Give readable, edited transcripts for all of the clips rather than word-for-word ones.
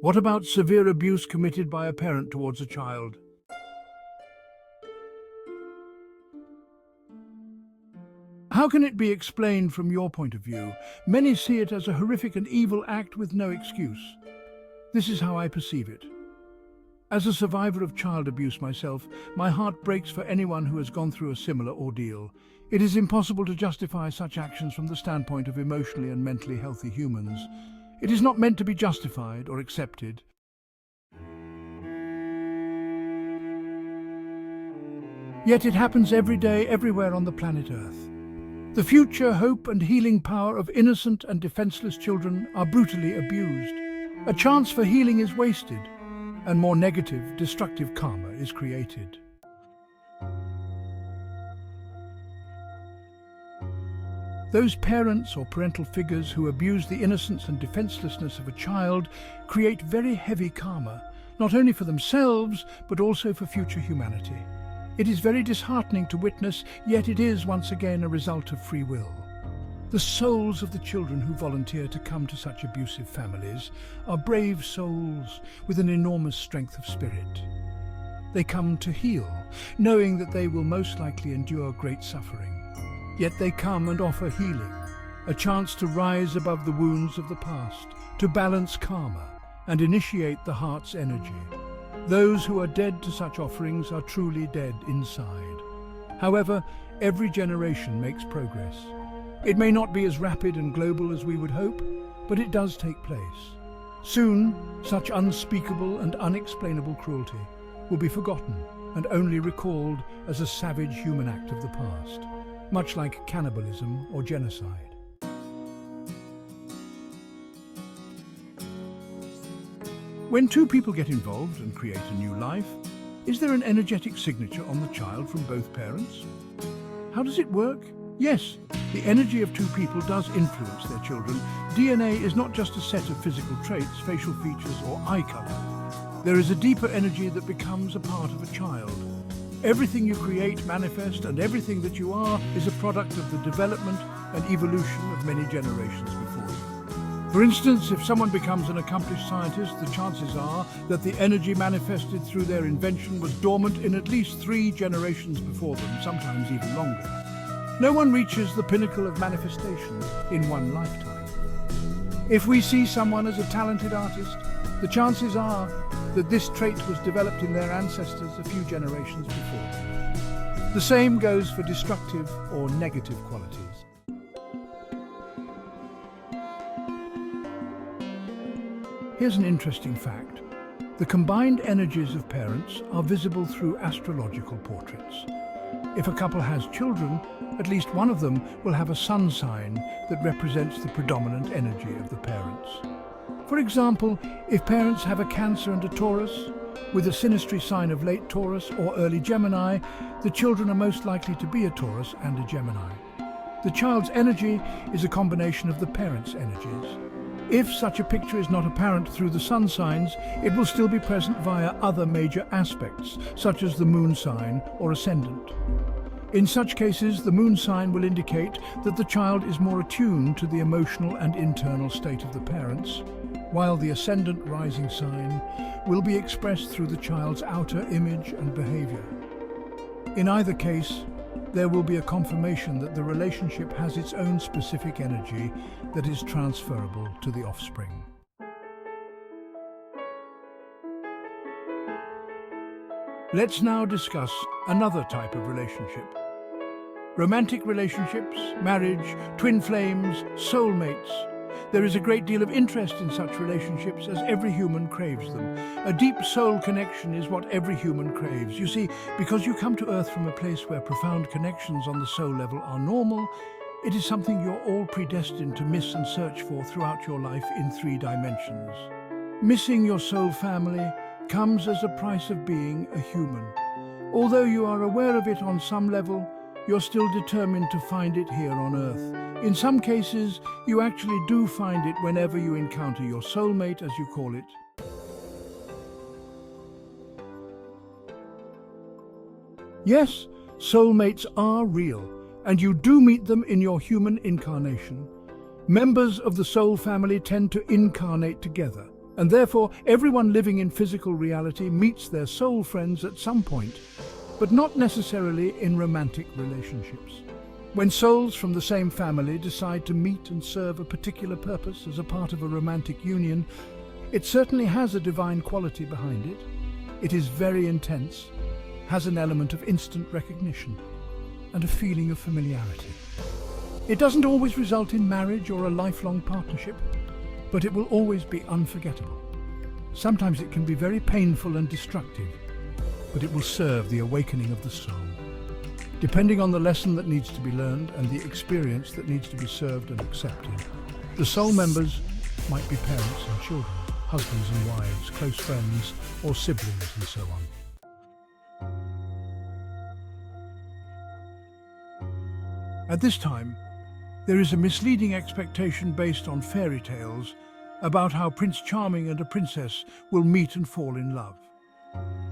What about severe abuse committed by a parent towards a child? How can it be explained from your point of view? Many see it as a horrific and evil act with no excuse. This is how I perceive it. As a survivor of child abuse myself, my heart breaks for anyone who has gone through a similar ordeal. It is impossible to justify such actions from the standpoint of emotionally and mentally healthy humans. It is not meant to be justified or accepted. Yet it happens every day, everywhere on the planet Earth. The future, hope and healing power of innocent and defenseless children are brutally abused. A chance for healing is wasted, and more negative, destructive karma is created. Those parents or parental figures who abuse the innocence and defenselessness of a child create very heavy karma, not only for themselves, but also for future humanity. It is very disheartening to witness, yet it is once again a result of free will. The souls of the children who volunteer to come to such abusive families are brave souls with an enormous strength of spirit. They come to heal, knowing that they will most likely endure great suffering. Yet they come and offer healing, a chance to rise above the wounds of the past, to balance karma and initiate the heart's energy. Those who are dead to such offerings are truly dead inside. However, every generation makes progress. It may not be as rapid and global as we would hope, but it does take place. Soon, such unspeakable and unexplainable cruelty will be forgotten and only recalled as a savage human act of the past, much like cannibalism or genocide. When two people get involved and create a new life, is there an energetic signature on the child from both parents? How does it work? Yes, the energy of two people does influence their children. DNA is not just a set of physical traits, facial features or eye color. There is a deeper energy that becomes a part of a child. Everything you create, manifest, and everything that you are is a product of the development and evolution of many generations before you. For instance, if someone becomes an accomplished scientist, the chances are that the energy manifested through their invention was dormant in at least 3 generations before them, sometimes even longer. No one reaches the pinnacle of manifestation in one lifetime. If we see someone as a talented artist, the chances are that this trait was developed in their ancestors a few generations before them. The same goes for destructive or negative qualities. Here's an interesting fact. The combined energies of parents are visible through astrological portraits. If a couple has children, at least one of them will have a sun sign that represents the predominant energy of the parents. For example, if parents have a Cancer and a Taurus, with a synastry sign of late Taurus or early Gemini, the children are most likely to be a Taurus and a Gemini. The child's energy is a combination of the parents' energies. If such a picture is not apparent through the sun signs, it will still be present via other major aspects, such as the moon sign or ascendant. In such cases, the moon sign will indicate that the child is more attuned to the emotional and internal state of the parents, while the ascendant rising sign will be expressed through the child's outer image and behavior. In either case, there will be a confirmation that the relationship has its own specific energy that is transferable to the offspring. Let's now discuss another type of relationship. Romantic relationships, marriage, twin flames, soulmates. There is a great deal of interest in such relationships as every human craves them. A deep soul connection is what every human craves. You see, because you come to Earth from a place where profound connections on the soul level are normal, it is something you're all predestined to miss and search for throughout your life in 3 dimensions. Missing your soul family comes as a price of being a human. Although you are aware of it on some level, you're still determined to find it here on Earth. In some cases, you actually do find it whenever you encounter your soulmate, as you call it. Yes, soulmates are real, and you do meet them in your human incarnation. Members of the soul family tend to incarnate together, And therefore, everyone living in physical reality meets their soul friends at some point, but not necessarily in romantic relationships. When souls from the same family decide to meet and serve a particular purpose as a part of a romantic union, it certainly has a divine quality behind it. It is very intense, has an element of instant recognition, and a feeling of familiarity. It doesn't always result in marriage or a lifelong partnership, but it will always be unforgettable. Sometimes it can be very painful and destructive, but it will serve the awakening of the soul. Depending on the lesson that needs to be learned and the experience that needs to be served and accepted, the soul members might be parents and children, husbands and wives, close friends, or siblings, and so on. At this time, there is a misleading expectation based on fairy tales about how Prince Charming and a princess will meet and fall in love.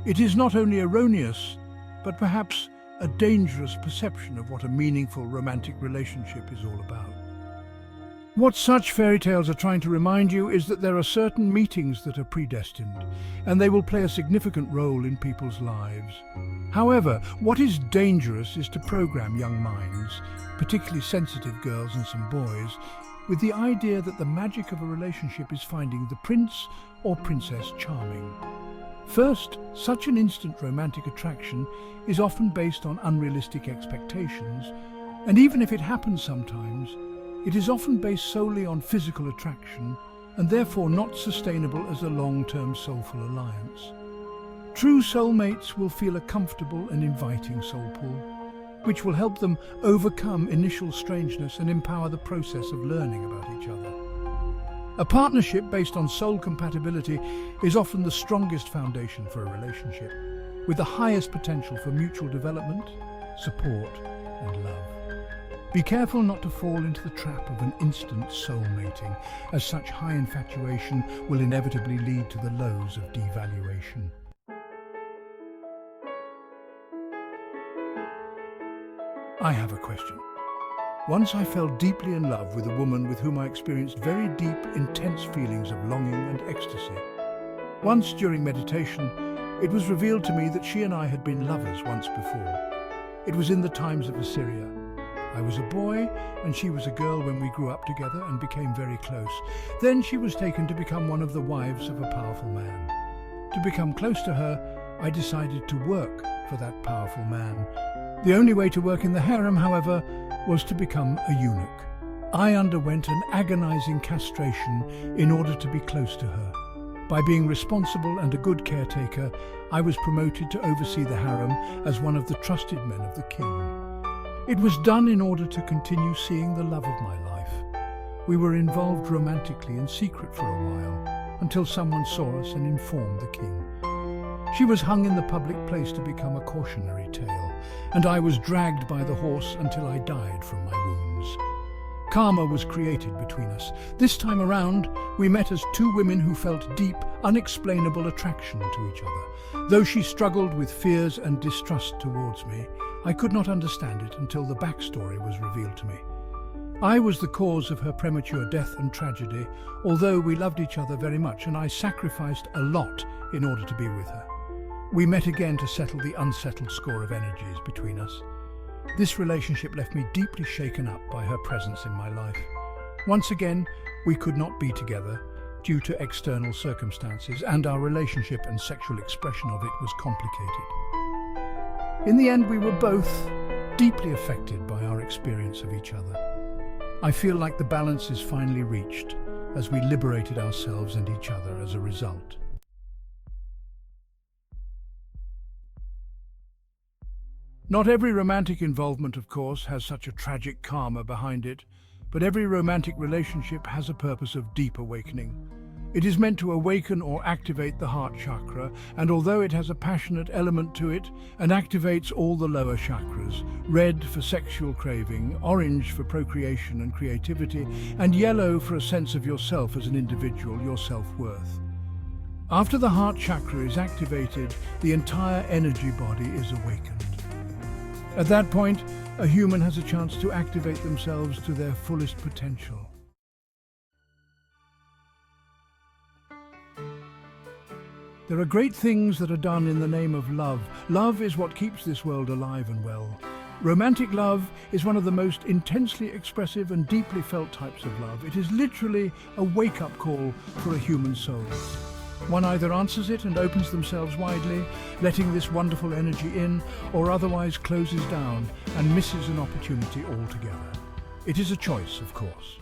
It is not only erroneous, but perhaps a dangerous perception of what a meaningful romantic relationship is all about. What such fairy tales are trying to remind you is that there are certain meetings that are predestined, and they will play a significant role in people's lives. However, what is dangerous is to program young minds, particularly sensitive girls and some boys, with the idea that the magic of a relationship is finding the prince or princess charming. First, such an instant romantic attraction is often based on unrealistic expectations, and even if it happens sometimes, it is often based solely on physical attraction and therefore not sustainable as a long-term soulful alliance. True soulmates will feel a comfortable and inviting soul pool, which will help them overcome initial strangeness and empower the process of learning about each other. A partnership based on soul compatibility is often the strongest foundation for a relationship, with the highest potential for mutual development, support, and love. Be careful not to fall into the trap of an instant soul mating, as such high infatuation will inevitably lead to the lows of devaluation. I have a question. Once I fell deeply in love with a woman with whom I experienced very deep, intense feelings of longing and ecstasy. Once during meditation, it was revealed to me that she and I had been lovers once before. It was in the times of Assyria. I was a boy and she was a girl when we grew up together and became very close. Then she was taken to become one of the wives of a powerful man. To become close to her, I decided to work for that powerful man. The only way to work in the harem, however, was to become a eunuch. I underwent an agonizing castration in order to be close to her. By being responsible and a good caretaker, I was promoted to oversee the harem as one of the trusted men of the king. It was done in order to continue seeing the love of my life. We were involved romantically in secret for a while, until someone saw us and informed the king. She was hung in the public place to become a cautionary tale, and I was dragged by the horse until I died from my wounds. Karma was created between us. This time around, we met as two women who felt deep, unexplainable attraction to each other. Though she struggled with fears and distrust towards me, I could not understand it until the backstory was revealed to me. I was the cause of her premature death and tragedy, although we loved each other very much and I sacrificed a lot in order to be with her. We met again to settle the unsettled score of energies between us. This relationship left me deeply shaken up by her presence in my life. Once again, we could not be together due to external circumstances, and our relationship and sexual expression of it was complicated. In the end, we were both deeply affected by our experience of each other. I feel like the balance is finally reached as we liberated ourselves and each other as a result. Not every romantic involvement, of course, has such a tragic karma behind it, but every romantic relationship has a purpose of deep awakening. It is meant to awaken or activate the heart chakra, and although it has a passionate element to it and activates all the lower chakras, red for sexual craving, orange for procreation and creativity, and yellow for a sense of yourself as an individual, your self-worth. After the heart chakra is activated, the entire energy body is awakened. At that point, a human has a chance to activate themselves to their fullest potential. There are great things that are done in the name of love. Love is what keeps this world alive and well. Romantic love is one of the most intensely expressive and deeply felt types of love. It is literally a wake-up call for a human soul. One either answers it and opens themselves widely, letting this wonderful energy in, or otherwise closes down and misses an opportunity altogether. It is a choice, of course.